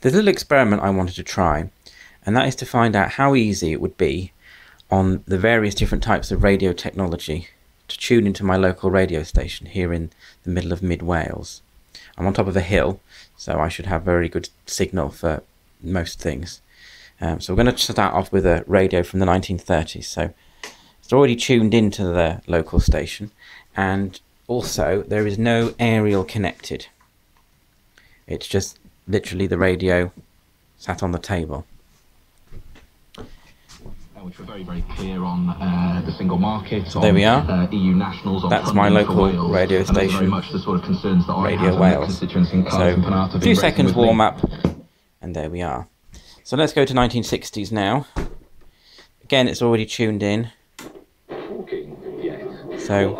There's a little experiment I wanted to try, and that is to find out how easy it would be on the various different types of radio technology to tune into my local radio station here in the middle of mid-Wales. I'm on top of a hill, so I should have very good signal for most things. So we're going to start off with a radio from the 1930s. So it's already tuned into the local station, and also there is no aerial connected. It's just literally the radio sat on the table. Which were very, very clear on the single market. So there we are. EU nationals. That's my local radio station. Very much the sort of concerns that Radio Wales. So a few seconds warm up, and there we are. So let's go to 1960s now. Again, it's already tuned in. So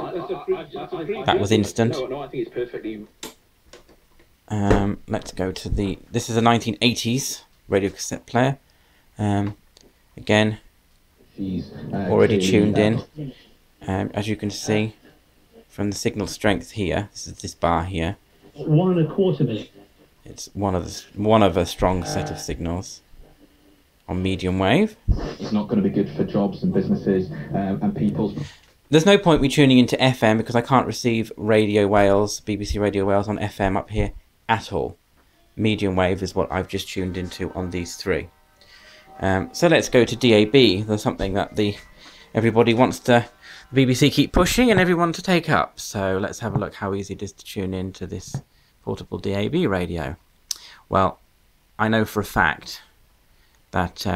that was instant. Let's go to this is a 1980s radio cassette player. Again, already tuned in. As you can see from the signal strength here, this is this bar here. 1 1/4 minute. It's one of a strong set of signals on medium wave. It's not going to be good for jobs and businesses and people's. There's no point me tuning into FM because I can't receive Radio Wales, BBC Radio Wales on FM up here at all. Medium wave is what I've just tuned into on these three. So let's go to DAB. There's something that everybody wants the BBC keep pushing and everyone to take up. So let's have a look how easy it is to tune into this portable DAB radio. Well, I know for a fact that...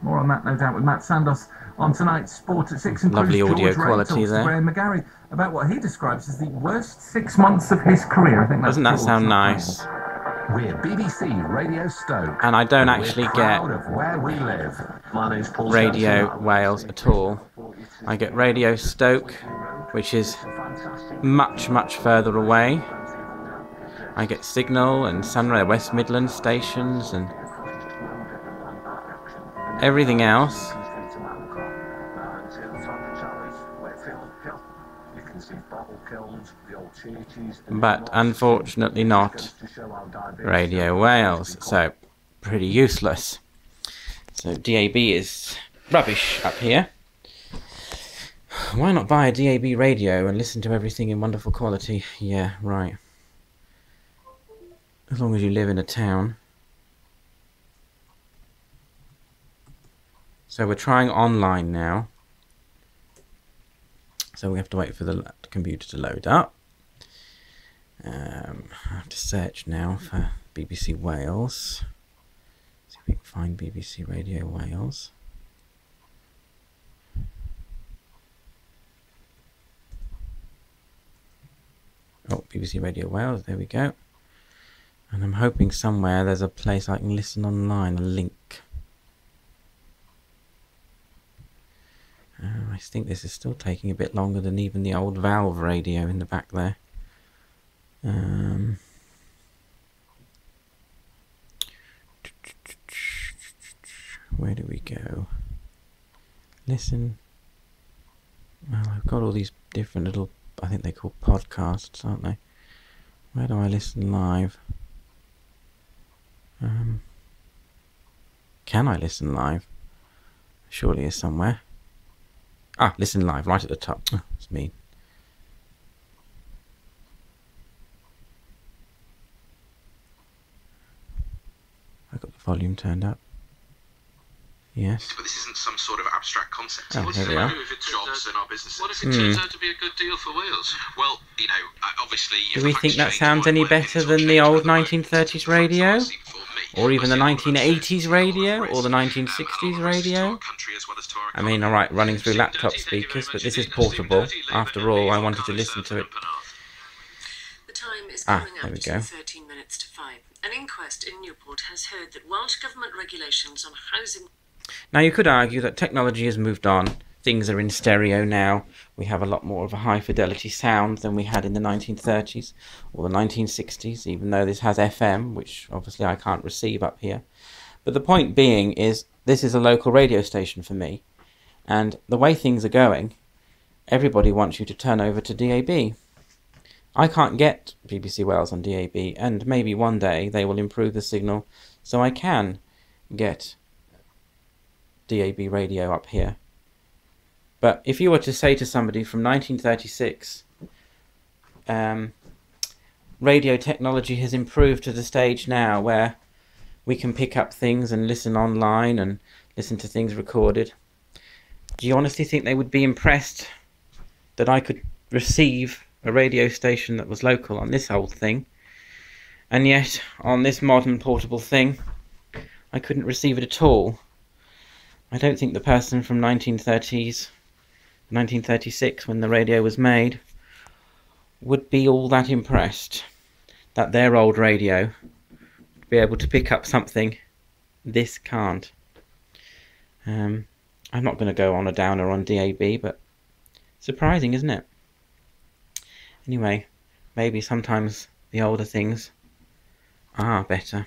More on that, no doubt, with Matt Sandos on tonight's Sport at 6. Lovely audio quality there. Graham McGarry about what he describes as the worst 6 months of his career. I think that's Doesn't that sound nice? We're BBC Radio Stoke. And I don't actually get where we live. Radio Wales at all. I get Radio Stoke, which is much, much further away. I get Signal and Sunray, West Midlands stations and everything else. But unfortunately not Radio Wales, so pretty useless. So DAB is rubbish up here. Why not buy a DAB radio and listen to everything in wonderful quality? Yeah, right. As long as you live in a town. So we're trying online now. So we have to wait for the computer to load up. I have to search now for BBC Wales. See if we can find BBC Radio Wales. Oh, BBC Radio Wales, there we go. And I'm hoping somewhere there's a place I can listen online, a link. I think this is still taking a bit longer than even the old valve radio in the back there. Where do we go? Listen. Well, I've got all these different little, I think they're called podcasts, aren't they? Where do I listen live? Can I listen live? Surely is somewhere. Ah, listen live, right at the top. Oh, it's mean. I got the volume turned up. Yes. But this isn't some sort of abstract concept. Oh, there we are. Jobs and our businesses. What if it turns out to be a good deal for Wales? Well, you know, obviously... Do we think that sounds any better than the old 1930s radio? Or even the 1980s radio? Or the 1960s radio? I mean, alright, running through laptop speakers, but this is portable. After all, I wanted to listen to it. The time is there we go. 13 minutes to 5. An inquest in Newport has heard that Welsh Government regulations on housing... Now, you could argue that technology has moved on. Things are in stereo now. We have a lot more of a high-fidelity sound than we had in the 1930s or the 1960s, even though this has FM, which obviously I can't receive up here. But the point being is, this is a local radio station for me. And the way things are going, everybody wants you to turn over to DAB. I can't get BBC Wales on DAB, and maybe one day they will improve the signal so I can get DAB radio up here. But if you were to say to somebody from 1936, radio technology has improved to the stage now where we can pick up things and listen online and listen to things recorded, do you honestly think they would be impressed that I could receive a radio station that was local on this old thing, and yet on this modern portable thing I couldn't receive it at all? I don't think the person from 1936, when the radio was made, would be all that impressed that their old radio would be able to pick up something this can't. I'm not going to go on a downer on DAB, but surprising, isn't it? Anyway, maybe sometimes the older things are better.